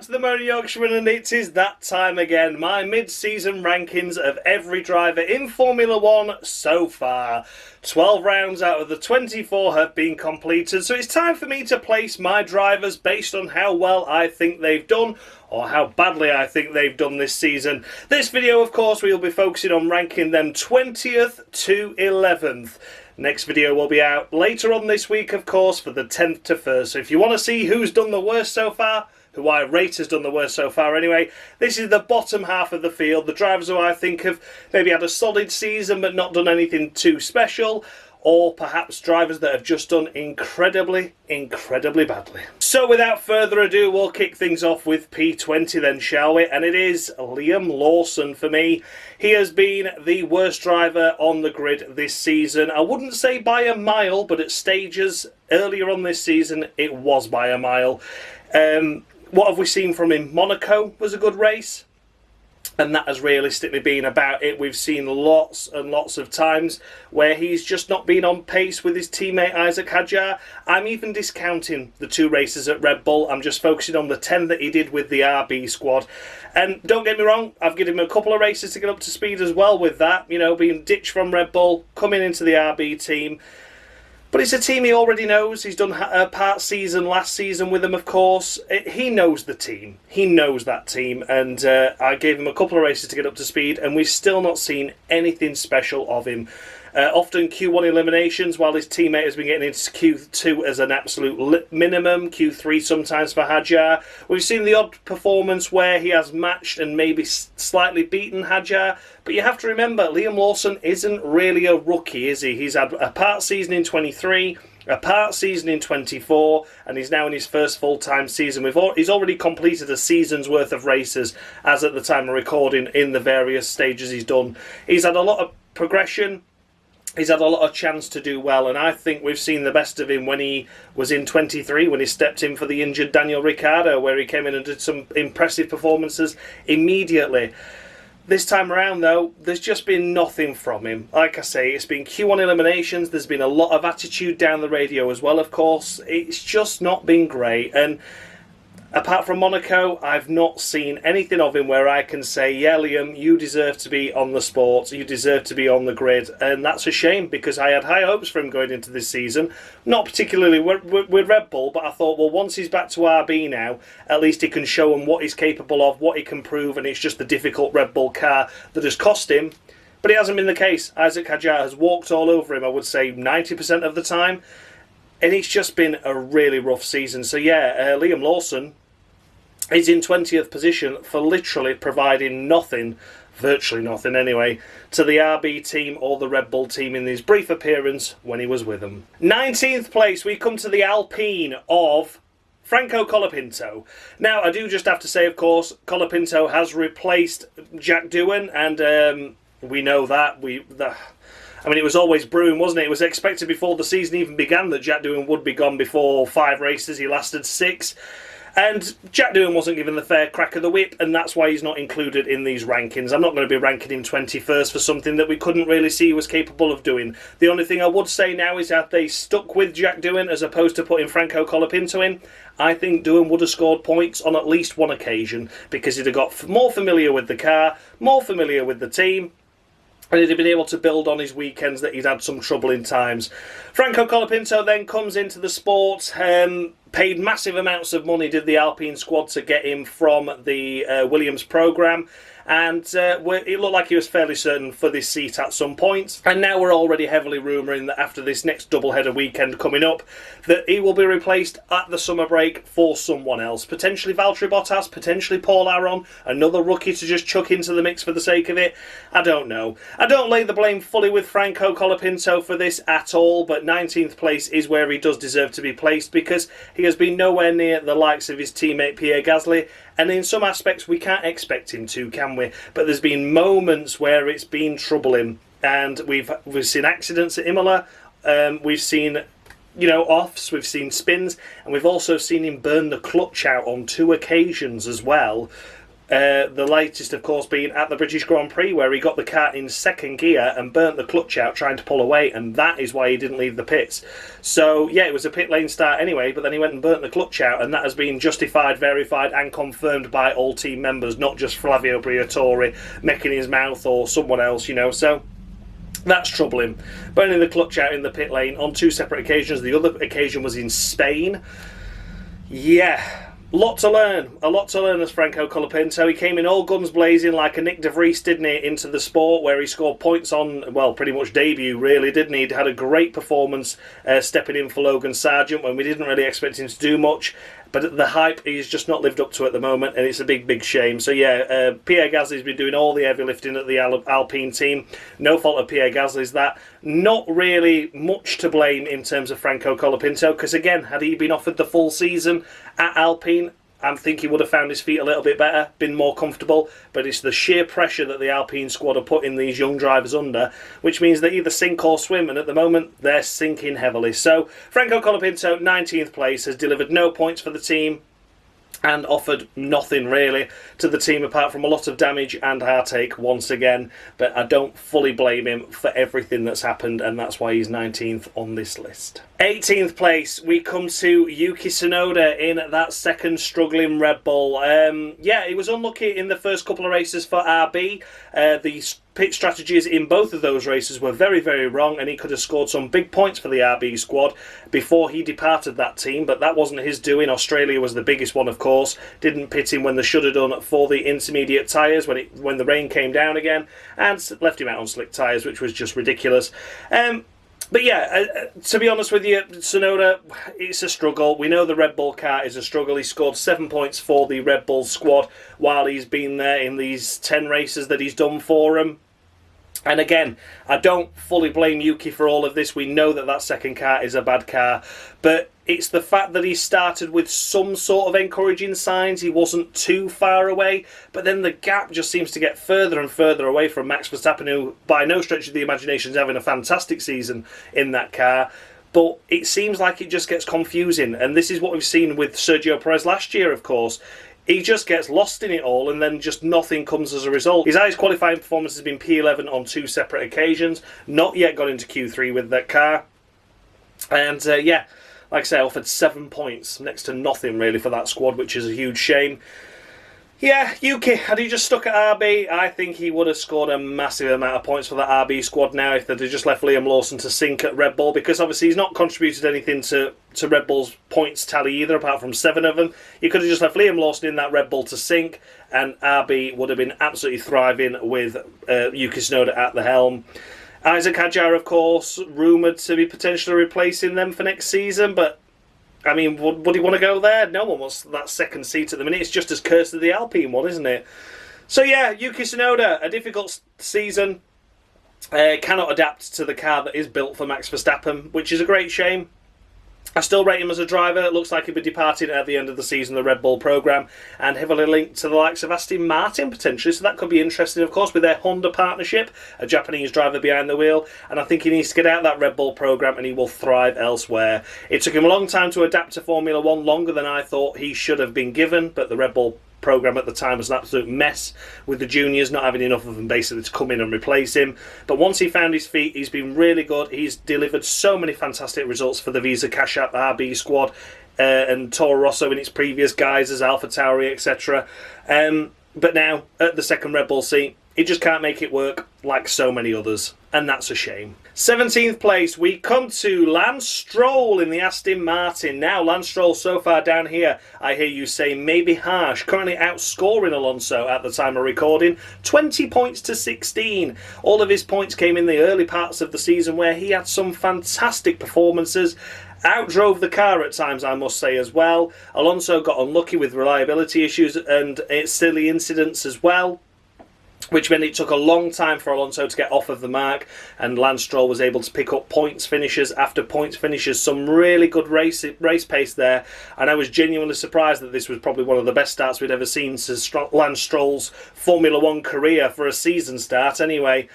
to the Motor Yorkshireman, and it is that time again. My mid-season rankings of every driver in Formula 1 so far. 12 rounds out of the 24 have been completed, so it's time for me to place my drivers based on how well I think they've done, or how badly I think they've done this season. This video, of course, we'll be focusing on ranking them 20th to 11th. Next video will be out later on this week, of course, for the 10th to 1st. So if you want to see who's done the worst so far, who I rate has done the worst so far anyway, this is the bottom half of the field. The drivers who I think have maybe had a solid season but not done anything too special, or perhaps drivers that have just done incredibly badly. So without further ado, we'll kick things off with P20 then, shall we? And it is Liam Lawson for me. He has been the worst driver on the grid this season. I wouldn't say by a mile, but at stages earlier on this season, it was by a mile. What have we seen from him? Monaco was a good race, and that has realistically been about it. We've seen lots and lots of times where he's just not been on pace with his teammate Isaac Hadjar. I'm even discounting the 2 races at Red Bull. I'm just focusing on the 10 that he did with the RB squad. And don't get me wrong, I've given him a couple of races to get up to speed as well with that. You know, being ditched from Red Bull, coming into the RB team. But it's a team he already knows. He's done a part season last season with them, of course. He knows the team. He knows that team. And I gave him a couple of races to get up to speed, and we've still not seen anything special of him. Often Q1 eliminations, while his teammate has been getting into Q2 as an absolute minimum, Q3 sometimes for Hadjar. We've seen the odd performance where he has matched and maybe slightly beaten Hadjar, but you have to remember, Liam Lawson isn't really a rookie, is he? He's had a part season in 23, a part season in 24, and he's now in his first full-time season. He's already completed a season's worth of races, as at the time of recording, in the various stages he's done. He's had a lot of progression. He's had a lot of chance to do well, and I think we've seen the best of him when he was in 23, when he stepped in for the injured Daniel Ricciardo, where he came in and did some impressive performances immediately. This time around, though, there's just been nothing from him. Like I say, it's been Q1 eliminations, there's been a lot of attitude down the radio as well, of course. It's just not been great, and apart from Monaco, I've not seen anything of him where I can say, yeah, Liam, you deserve to be on the sport, you deserve to be on the grid. And that's a shame, because I had high hopes for him going into this season. Not particularly with Red Bull, but I thought, well, once he's back to RB now, at least he can show him what he's capable of, what he can prove, and it's just the difficult Red Bull car that has cost him. But it hasn't been the case. Isaac Hadjar has walked all over him, I would say 90% of the time. And it's just been a really rough season. So yeah, Liam Lawson is in 20th position for literally providing nothing, virtually nothing anyway, to the RB team or the Red Bull team in his brief appearance when he was with them. 19th place, we come to the Alpine of Franco Colapinto. Now, I do just have to say, of course, Colapinto has replaced Jack Doohan, and we know that. I mean, it was always brewing, wasn't it? It was expected before the season even began that Jack Doohan would be gone before 5 races. He lasted 6. And Jack Doohan wasn't given the fair crack of the whip, and that's why he's not included in these rankings. I'm not going to be ranking him 21st for something that we couldn't really see he was capable of doing. The only thing I would say now is that they stuck with Jack Doohan as opposed to putting Franco Colapinto in. I think Doohan would have scored points on at least one occasion, because he'd have got more familiar with the car, more familiar with the team, and he'd have been able to build on his weekends that he'd had some trouble in times. Franco Colapinto then comes into the sport, paid massive amounts of money, did the Alpine squad, to get him from the Williams programme. And it looked like he was fairly certain for this seat at some point. And now we're already heavily rumouring that after this next doubleheader weekend coming up, that he will be replaced at the summer break for someone else. Potentially Valtteri Bottas, potentially Paul Aron, another rookie to just chuck into the mix for the sake of it. I don't know. I don't lay the blame fully with Franco Colapinto for this at all, but 19th place is where he does deserve to be placed, because he has been nowhere near the likes of his teammate Pierre Gasly. And in some aspects we can't expect him to, can we? But there's been moments where it's been troubling, and we've seen accidents at Imola, we've seen, you know, offs, we've seen spins, and we've also seen him burn the clutch out on 2 occasions as well. The latest, of course, being at the British Grand Prix, where he got the car in second gear and burnt the clutch out trying to pull away, and that is why he didn't leave the pits. So, yeah, it was a pit lane start anyway, but then he went and burnt the clutch out, and that has been justified, verified, and confirmed by all team members, not just Flavio Briatore making his mouth or someone else, you know, so that's troubling. Burning the clutch out in the pit lane on 2 separate occasions. The other occasion was in Spain. Yeah. A lot to learn as Franco Colapinto. He came in all guns blazing like a Nick de Vries, didn't he, into the sport, where he scored points on, well, pretty much debut, really, didn't he? He had a great performance stepping in for Logan Sargent when we didn't really expect him to do much. But the hype he's just not lived up to at the moment, and it's a big, big shame. So, yeah, Pierre Gasly's been doing all the heavy lifting at the Alpine team. No fault of Pierre Gasly's that. Not really much to blame in terms of Franco Colapinto, because, again, had he been offered the full season at Alpine, I think he would have found his feet a little bit better, been more comfortable, but it's the sheer pressure that the Alpine squad are putting these young drivers under, which means they either sink or swim, and at the moment, they're sinking heavily. So, Franco Colapinto, 19th place, has delivered no points for the team, and offered nothing really to the team apart from a lot of damage and heartache once again. But I don't fully blame him for everything that's happened, and that's why he's 19th on this list. 18th place, we come to Yuki Tsunoda in that second struggling Red Bull. Yeah, he was unlucky in the first couple of races for RB. The pit strategies in both of those races were very, very wrong, and he could have scored some big points for the RB squad before he departed that team, but that wasn't his doing. Australia was the biggest one, of course. Didn't pit him when they should have done for the intermediate tyres when the rain came down again, and left him out on slick tyres, which was just ridiculous. But yeah, to be honest with you, Tsunoda, it's a struggle. We know the Red Bull car is a struggle. He scored 7 points for the Red Bull squad while he's been there in these 10 races that he's done for them. And again, I don't fully blame Yuki for all of this. We know that that second car is a bad car. But it's the fact that he started with some sort of encouraging signs. He wasn't too far away. But then the gap just seems to get further and further away from Max Verstappen, who by no stretch of the imagination is having a fantastic season in that car. But it seems like it just gets confusing. And this is what we've seen with Sergio Perez last year, of course. He just gets lost in it all, and then just nothing comes as a result. His highest qualifying performance has been P11 on 2 separate occasions. Not yet got into Q3 with that car. And yeah, like I say, offered 7 points, next to nothing really for that squad, which is a huge shame. Yeah, Yuki, had he just stuck at RB, I think he would have scored a massive amount of points for that RB squad now if they'd have just left Liam Lawson to sink at Red Bull, because obviously he's not contributed anything to Red Bull's points tally either, apart from 7 of them. You could have just left Liam Lawson in that Red Bull to sink, and RB would have been absolutely thriving with Yuki Tsunoda at the helm. Isaac Hadjar, of course, rumoured to be potentially replacing them for next season, but I mean, would he want to go there? No one wants that second seat at the minute. It's just as cursed as the Alpine one, isn't it? So yeah, Yuki Tsunoda, a difficult season. Cannot adapt to the car that is built for Max Verstappen, which is a great shame. I still rate him as a driver. It looks like he'll be departing at the end of the season, the Red Bull programme, and heavily linked to the likes of Aston Martin potentially, so that could be interesting, of course, with their Honda partnership, a Japanese driver behind the wheel, and I think he needs to get out of that Red Bull programme and he will thrive elsewhere. It took him a long time to adapt to Formula 1, longer than I thought he should have been given, but the Red Bull programme at the time was an absolute mess, with the juniors not having enough of them basically to come in and replace him. But once he found his feet, he's been really good. He's delivered so many fantastic results for the Visa Cash App RB squad and Toro Rosso in its previous guises, AlphaTauri, etc. But now at the second Red Bull seat, he just can't make it work like so many others, and that's a shame. 17th place, we come to Lance Stroll in the Aston Martin. Now, Lance Stroll so far down here, I hear you say, maybe harsh. Currently outscoring Alonso at the time of recording, 20 points to 16. All of his points came in the early parts of the season where he had some fantastic performances. Outdrove the car at times, I must say, as well. Alonso got unlucky with reliability issues and silly incidents as well, which meant it took a long time for Alonso to get off of the mark, and Lance Stroll was able to pick up points finishes after points finishes. Some really good race pace there, and I was genuinely surprised that this was probably one of the best starts we'd ever seen since Lance Stroll's Formula 1 career for a season start anyway.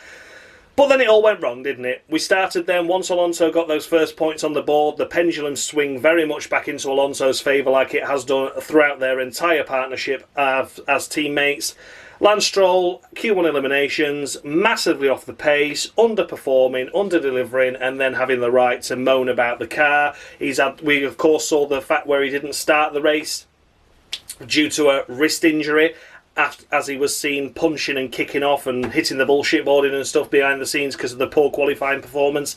But then it all went wrong, didn't it? We started then, once Alonso got those first points on the board, the pendulum swing very much back into Alonso's favour like it has done throughout their entire partnership as teammates. Lance Stroll, Q1 eliminations, massively off the pace, underperforming, under-delivering, and then having the right to moan about the car. We, of course, saw the fact where he didn't start the race due to a wrist injury, as he was seen punching and kicking off and hitting the bullshit boarding and stuff behind the scenes because of the poor qualifying performance.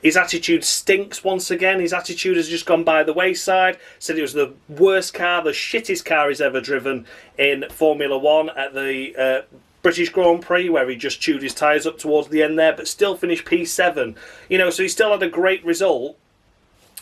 His attitude stinks once again. His attitude has just gone by the wayside. Said it was the worst car, the shittest car he's ever driven in Formula 1 at the British Grand Prix, where he just chewed his tyres up towards the end there, but still finished P7. So he still had a great result,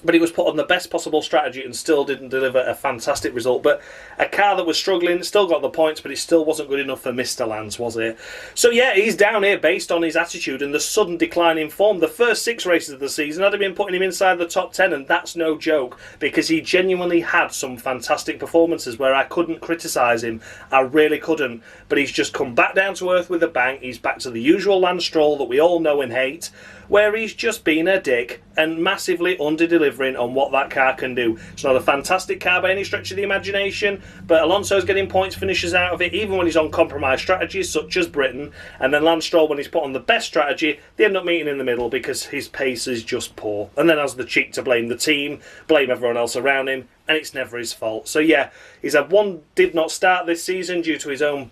but he was put on the best possible strategy and still didn't deliver a fantastic result. But a car that was struggling, still got the points, but it still wasn't good enough for Mr. Lance, was it? So yeah, he's down here based on his attitude and the sudden decline in form. The first 6 races of the season had been putting him inside the top 10, and that's no joke, because he genuinely had some fantastic performances where I couldn't criticise him. I really couldn't. But he's just come back down to earth with a bang. He's back to the usual Lance Stroll that we all know and hate, where he's just been a dick and massively under-delivering on what that car can do. It's not a fantastic car by any stretch of the imagination, but Alonso's getting points finishes out of it, even when he's on compromised strategies such as Britain. And then Lance Stroll, when he's put on the best strategy, they end up meeting in the middle because his pace is just poor. And then has the cheek to blame the team, blame everyone else around him, and it's never his fault. So yeah, he's had one did not start this season due to his own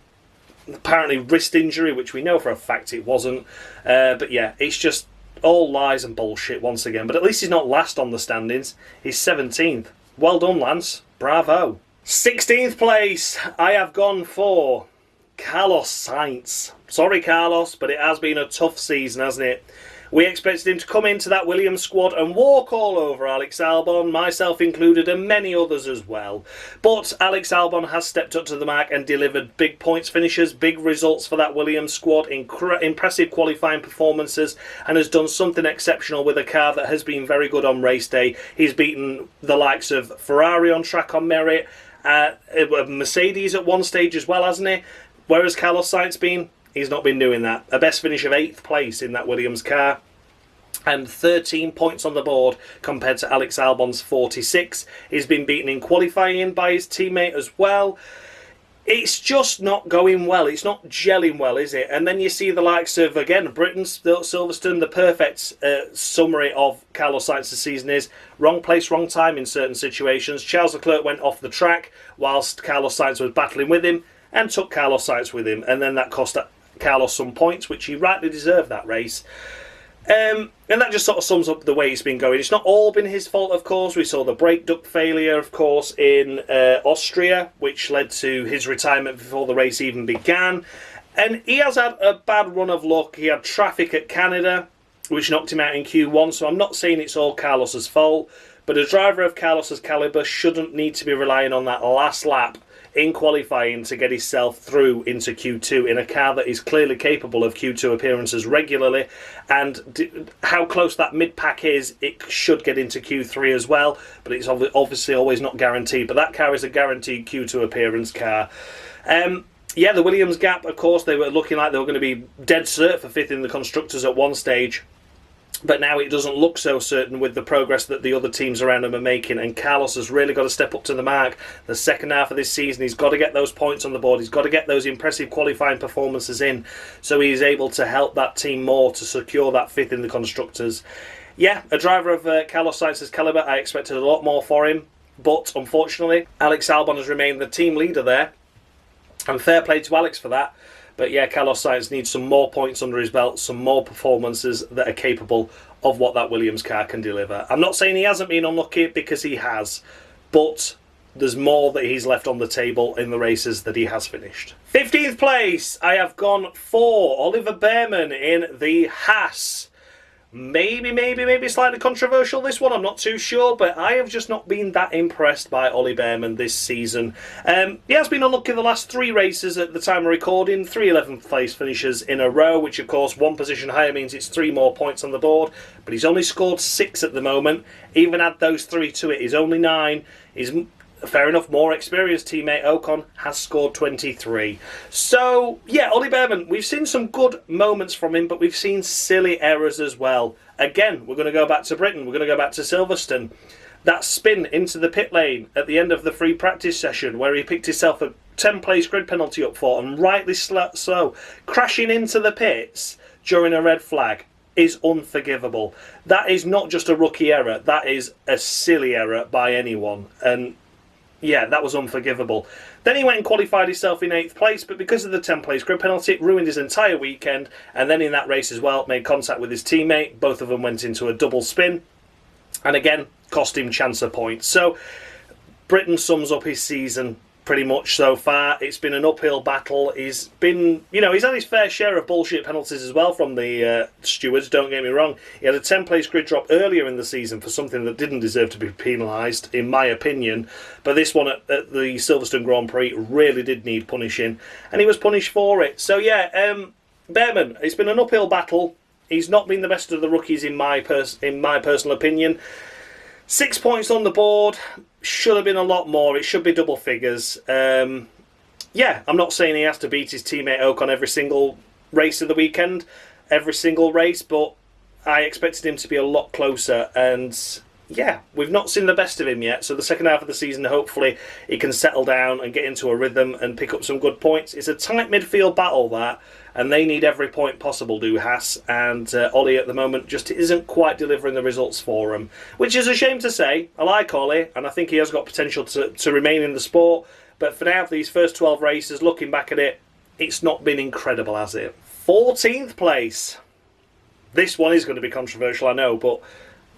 apparently wrist injury, which we know for a fact it wasn't. But yeah, it's just all lies and bullshit once again. But at least he's not last on the standings. He's 17th. Well done, Lance. Bravo. 16th place, I have gone for Carlos Sainz. Sorry, Carlos, but it has been a tough season, hasn't it? We expected him to come into that Williams squad and walk all over Alex Albon, myself included, and many others as well. But Alex Albon has stepped up to the mark and delivered big points finishes, big results for that Williams squad, impressive qualifying performances, and has done something exceptional with a car that has been very good on race day. He's beaten the likes of Ferrari on track on merit, Mercedes at one stage as well, hasn't he? Whereas Carlos Sainz he's not been doing that. A best finish of 8th place in that Williams car, and 13 points on the board compared to Alex Albon's 46. He's been beaten in qualifying by his teammate as well. It's just not going well. It's not gelling well, is it? And then you see the likes of, again, Britain, Silverstone. The perfect summary of Carlos Sainz's season is wrong place, wrong time in certain situations. Charles Leclerc went off the track whilst Carlos Sainz was battling with him and took Carlos Sainz with him. And then that cost Carlos some points, which he rightly deserved that race. And that just sort of sums up the way it's been going. It's not all been his fault, of course. We saw the brake duct failure, of course, in Austria, which led to his retirement before the race even began. And he has had a bad run of luck. He had traffic at Canada, which knocked him out in Q1, so I'm not saying it's all Carlos's fault. But a driver of Carlos's calibre shouldn't need to be relying on that last lap in qualifying to get himself through into Q2 in a car that is clearly capable of Q2 appearances regularly. And how close that mid-pack is, it should get into Q3 as well, but it's obviously always not guaranteed. But that car is a guaranteed Q2 appearance car. Yeah, the Williams gap, of course, they were looking like they were going to be dead cert for 5th in the Constructors at one stage. But now it doesn't look so certain with the progress that the other teams around him are making, and Carlos has really got to step up to the mark. The second half of this season, he's got to get those points on the board. He's got to get those impressive qualifying performances in, so he's able to help that team more to secure that 5th in the Constructors. Yeah, a driver of Carlos Sainz's calibre, I expected a lot more for him, but unfortunately, Alex Albon has remained the team leader there, and fair play to Alex for that. But yeah, Carlos Sainz needs some more points under his belt, some more performances that are capable of what that Williams car can deliver. I'm not saying he hasn't been unlucky, because he has, but there's more that he's left on the table in the races that he has finished. 15th place, I have gone for Ollie Berman in the Haas. Maybe slightly controversial, this one, I'm not too sure, but I have just not been that impressed by Ollie Berman this season. He has been unlucky the last 3 races at the time of recording, 3 11th place finishes in a row, which of course 1 position higher means it's 3 more points on the board, but he's only scored 6 at the moment. Even add those 3 to it, he's only 9. He's fair enough, more experienced teammate Ocon has scored 23. So, yeah, Ollie Berman, we've seen some good moments from him, but we've seen silly errors as well. Again, we're going to go back to Britain. We're going to go back to Silverstone. That spin into the pit lane at the end of the free practice session where he picked himself a 10-place grid penalty up for and rightly so crashing into the pits during a red flag is unforgivable. That is not just a rookie error. That is a silly error by anyone. And yeah, that was unforgivable. Then he went and qualified himself in 8th place, but because of the 10-place grid penalty, it ruined his entire weekend. And then in that race as well, made contact with his teammate. Both of them went into a double spin. And again, cost him chance of points. So Britain sums up his season pretty much so far. It's been an uphill battle. He's been, he's had his fair share of bullshit penalties as well from the stewards, don't get me wrong. He had a 10-place grid drop earlier in the season for something that didn't deserve to be penalised, in my opinion. But this one at the Silverstone Grand Prix really did need punishing, and he was punished for it. So yeah, Berman, it's been an uphill battle. He's not been the best of the rookies in my personal opinion. 6 points on the board. Should have been a lot more. It should be double figures. Yeah, I'm not saying he has to beat his teammate Ocon every single race of the weekend, every single race, but I expected him to be a lot closer. And yeah, we've not seen the best of him yet. So the second half of the season, hopefully, he can settle down and get into a rhythm and pick up some good points. It's a tight midfield battle, that. And they need every point possible, do Haas. And Ollie at the moment just isn't quite delivering the results for him. Which is a shame to say. I like Ollie, and I think he has got potential to remain in the sport. But for now, for these first 12 races, looking back at it, it's not been incredible, has it? 14th place. This one is going to be controversial, I know, but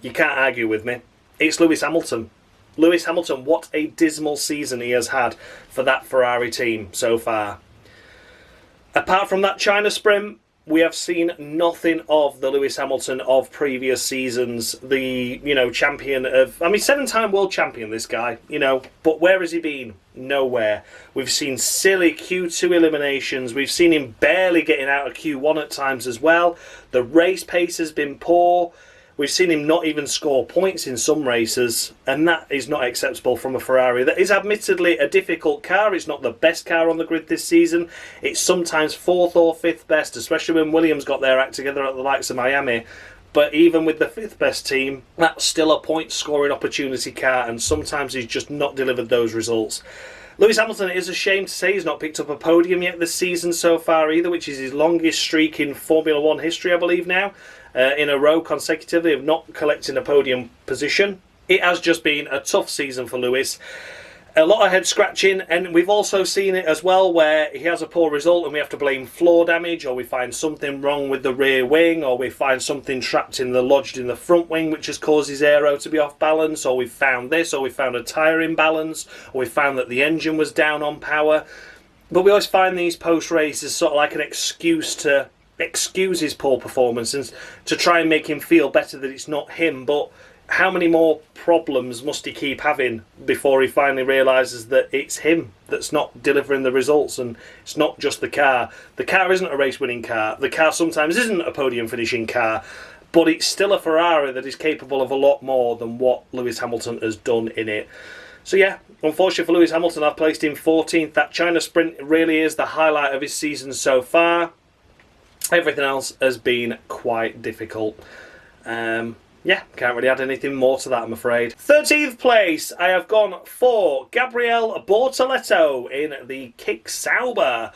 you can't argue with me. It's Lewis Hamilton. Lewis Hamilton, what a dismal season he has had for that Ferrari team so far. Apart from that China sprint, we have seen nothing of the Lewis Hamilton of previous seasons. The, champion of... 7-time world champion, this guy, But where has he been? Nowhere. We've seen silly Q2 eliminations. We've seen him barely getting out of Q1 at times as well. The race pace has been poor. We've seen him not even score points in some races, and that is not acceptable from a Ferrari. That is admittedly a difficult car. It's not the best car on the grid this season. It's sometimes 4th or 5th best, especially when Williams got their act together at the likes of Miami. But even with the 5th best team, that's still a point-scoring opportunity car, and sometimes he's just not delivered those results. Lewis Hamilton, it is a shame to say he's not picked up a podium yet this season so far either, which is his longest streak in Formula 1 history, I believe now. In a row consecutively of not collecting a podium position. It has just been a tough season for Lewis. A lot of head scratching, and we've also seen it as well where he has a poor result and we have to blame floor damage, or we find something wrong with the rear wing, or we find something lodged in the front wing which has caused his aero to be off balance, or we've found this, or we found a tyre imbalance, or we found that the engine was down on power. But we always find these post-race as sort of like an excuse to excuse his poor performance and to try and make him feel better that it's not him. But how many more problems must he keep having before he finally realises that it's him that's not delivering the results, and it's not just the car. The car isn't a race-winning car. The car sometimes isn't a podium-finishing car, but it's still a Ferrari that is capable of a lot more than what Lewis Hamilton has done in it. So yeah, unfortunately for Lewis Hamilton, I've placed him 14th. That China sprint really is the highlight of his season so far. Everything else has been quite difficult. Yeah, can't really add anything more to that, I'm afraid. 13th place, I have gone for Gabriele Bortoleto in the Kick Sauber.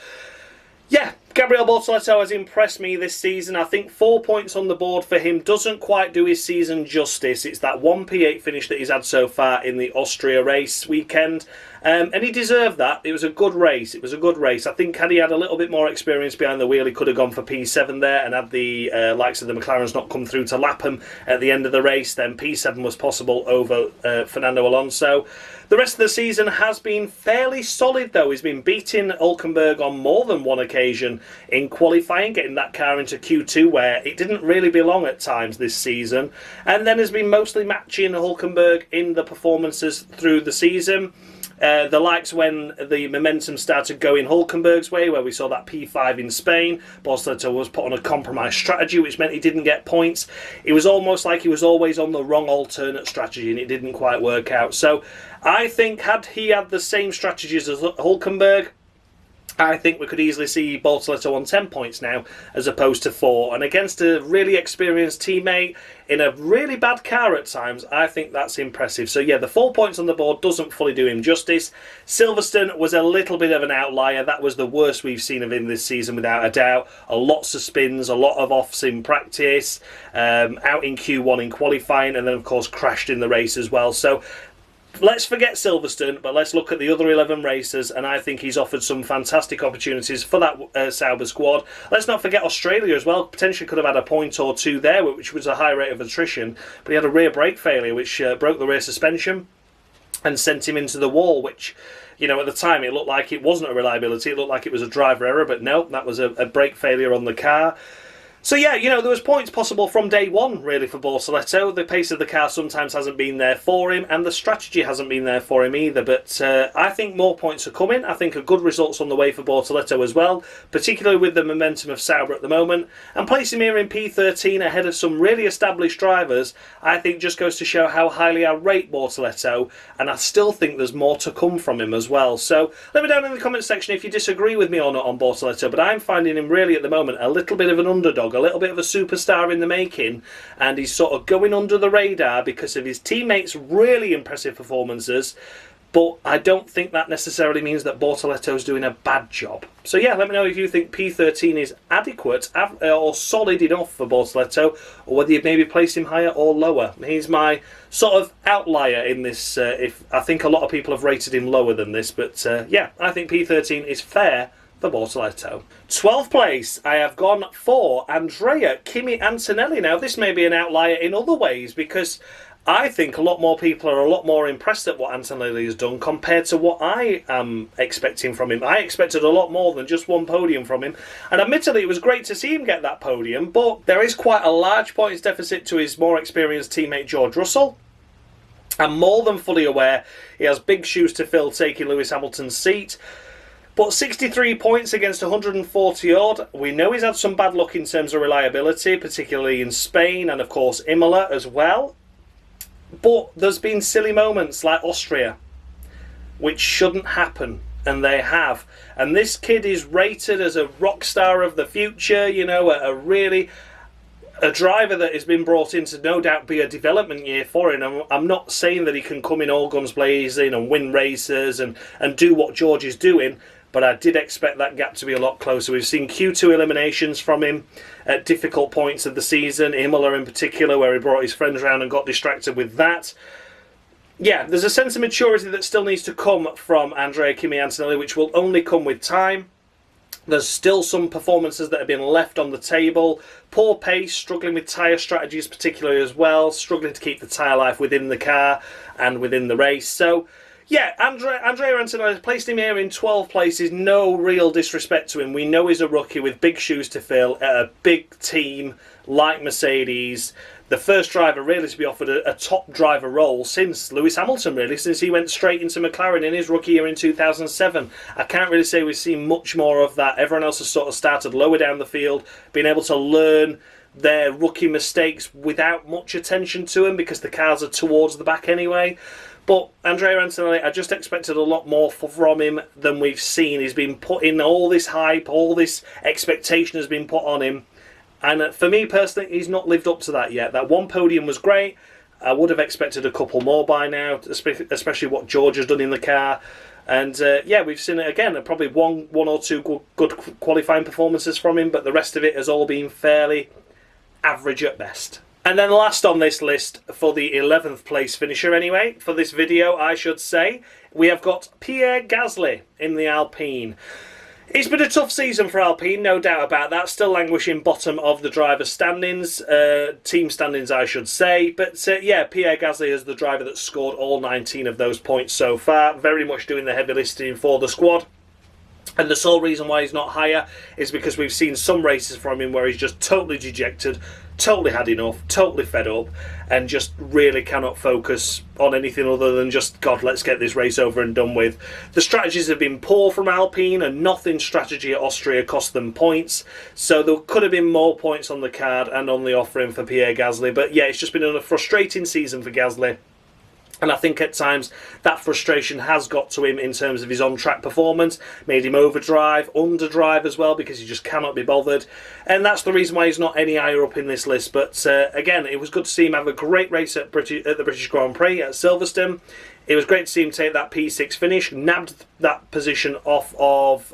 Yeah, Gabriele Bortoleto has impressed me this season. I think 4 points on the board for him doesn't quite do his season justice. It's that 1 P8 finish that he's had so far in the Austria race weekend. And he deserved that. It was a good race. It was a good race. I think had he had a little bit more experience behind the wheel, he could have gone for P7 there, and had the likes of the McLarens not come through to lap him at the end of the race, then P7 was possible over Fernando Alonso. The rest of the season has been fairly solid, though. He's been beating Hülkenberg on more than one occasion in qualifying, getting that car into Q2 where it didn't really belong at times this season, and then has been mostly matching Hülkenberg in the performances through the season. The likes when the momentum started going Hülkenberg's way, where we saw that P5 in Spain. Bortoleto was put on a compromise strategy, which meant he didn't get points. It was almost like he was always on the wrong alternate strategy, and it didn't quite work out. So I think had he had the same strategies as Hülkenberg, I think we could easily see Bortoleto on 10 points now as opposed to 4. And against a really experienced teammate in a really bad car at times, I think that's impressive. So yeah, the 4 points on the board doesn't fully do him justice. Silverstone was a little bit of an outlier. That was the worst we've seen of him this season without a doubt. Lots of spins, a lot of offs in practice, out in Q1 in qualifying, and then of course crashed in the race as well. So let's forget Silverstone, but let's look at the other 11 racers, and I think he's offered some fantastic opportunities for that Sauber squad. Let's not forget Australia as well. Potentially could have had a point or two there, which was a high rate of attrition, but he had a rear brake failure, which broke the rear suspension and sent him into the wall, which, you know, at the time it looked like it wasn't a reliability, it looked like it was a driver error, but no, that was a brake failure on the car. So yeah, you know, there was points possible from day one, really, for Bortoleto. The pace of the car sometimes hasn't been there for him, and the strategy hasn't been there for him either. But I think more points are coming. I think a good results on the way for Bortoleto as well, particularly with the momentum of Sauber at the moment. And placing him here in P13 ahead of some really established drivers, I think just goes to show how highly I rate Bortoleto, and I still think there's more to come from him as well. So let me know in the comments section if you disagree with me or not on Bortoleto, but I'm finding him really at the moment a little bit of an underdog, a little bit of a superstar in the making, and he's sort of going under the radar because of his teammates' really impressive performances. But I don't think that necessarily means that Bortoleto's doing a bad job. So yeah, let me know if you think P13 is adequate or solid enough for Bortoleto, or whether you'd maybe place him higher or lower. He's my sort of outlier in this. If I think a lot of people have rated him lower than this, but yeah, I think P13 is fair for Bortoleto. 12th place, I have gone for Andrea Kimmy Antonelli. Now, this may be an outlier in other ways, because I think a lot more people are a lot more impressed at what Antonelli has done compared to what I am expecting from him. I expected a lot more than just one podium from him, and admittedly it was great to see him get that podium, but there is quite a large points deficit to his more experienced teammate George Russell. I'm more than fully aware he has big shoes to fill taking Lewis Hamilton's seat. But 63 points against 140 odd. We know he's had some bad luck in terms of reliability, particularly in Spain and of course Imola as well. But there's been silly moments like Austria, which shouldn't happen, and they have. And this kid is rated as a rock star of the future, you know, a driver that has been brought in to no doubt be a development year for him. I'm not saying that he can come in all guns blazing and win races and do what George is doing, but I did expect that gap to be a lot closer. We've seen Q2 eliminations from him at difficult points of the season, Imola in particular, where he brought his friends around and got distracted with that. Yeah, there's a sense of maturity that still needs to come from Andrea Kimmy Antonelli, which will only come with time. There's still some performances that have been left on the table. Poor pace, struggling with tyre strategies particularly as well, struggling to keep the tyre life within the car and within the race. So yeah, Andrea Antonelli placed him here in 12th place is no real disrespect to him. We know he's a rookie with big shoes to fill at a big team like Mercedes. The first driver really to be offered a top driver role since Lewis Hamilton, really, since he went straight into McLaren in his rookie year in 2007. I can't really say we've seen much more of that. Everyone else has sort of started lower down the field, been able to learn their rookie mistakes without much attention to them because the cars are towards the back anyway. But Andrea Antonelli, I just expected a lot more from him than we've seen. He's been put in all this hype, all this expectation has been put on him. And for me personally, he's not lived up to that yet. That one podium was great. I would have expected a couple more by now, especially what George has done in the car. And yeah, we've seen it again. Probably one or two good qualifying performances from him, but the rest of it has all been fairly average at best. And then last on this list, for the 11th place finisher anyway, for this video I should say, we have got Pierre Gasly in the Alpine. It's been a tough season for Alpine, no doubt about that. Still languishing bottom of the driver's standings, team standings I should say. But yeah, Pierre Gasly is the driver that scored all 19 of those points so far. Very much doing the heavy lifting for the squad. And the sole reason why he's not higher is because we've seen some races from him where he's just totally dejected, totally had enough, totally fed up, and just really cannot focus on anything other than just, God, let's get this race over and done with. The strategies have been poor from Alpine, and nothing strategy at Austria cost them points, so there could have been more points on the card and on the offering for Pierre Gasly. But yeah, it's just been a frustrating season for Gasly. And I think at times that frustration has got to him in terms of his on-track performance, made him overdrive, underdrive as well, because he just cannot be bothered. And that's the reason why he's not any higher up in this list. But again, it was good to see him have a great race at the British Grand Prix at Silverstone. It was great to see him take that P6 finish, nabbed that position off of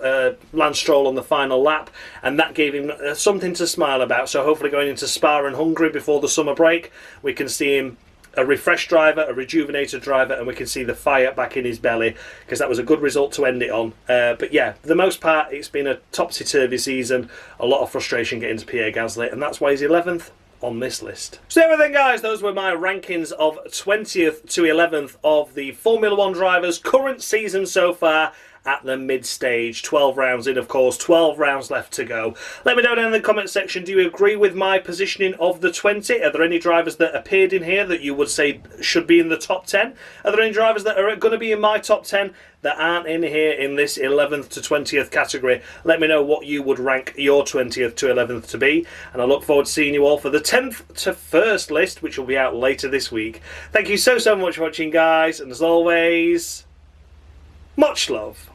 Lance Stroll on the final lap, and that gave him something to smile about. So hopefully going into Spa and Hungary before the summer break, we can see him a refreshed driver, a rejuvenated driver, and we can see the fire back in his belly, because that was a good result to end it on. But yeah, for the most part, it's been a topsy-turvy season, a lot of frustration getting to Pierre Gasly, and that's why he's 11th on this list. So everything, guys, those were my rankings of 20th to 11th of the Formula 1 drivers' current season so far at the mid-stage. 12 rounds in, of course, 12 rounds left to go. Let me know down in the comment section, do you agree with my positioning of the 20? Are there any drivers that appeared in here that you would say should be in the top 10? Are there any drivers that are going to be in my top 10 that aren't in here in this 11th to 20th category? Let me know what you would rank your 20th to 11th to be, and I look forward to seeing you all for the 10th to 1st list, which will be out later this week. Thank you so much for watching, guys, and as always, much love.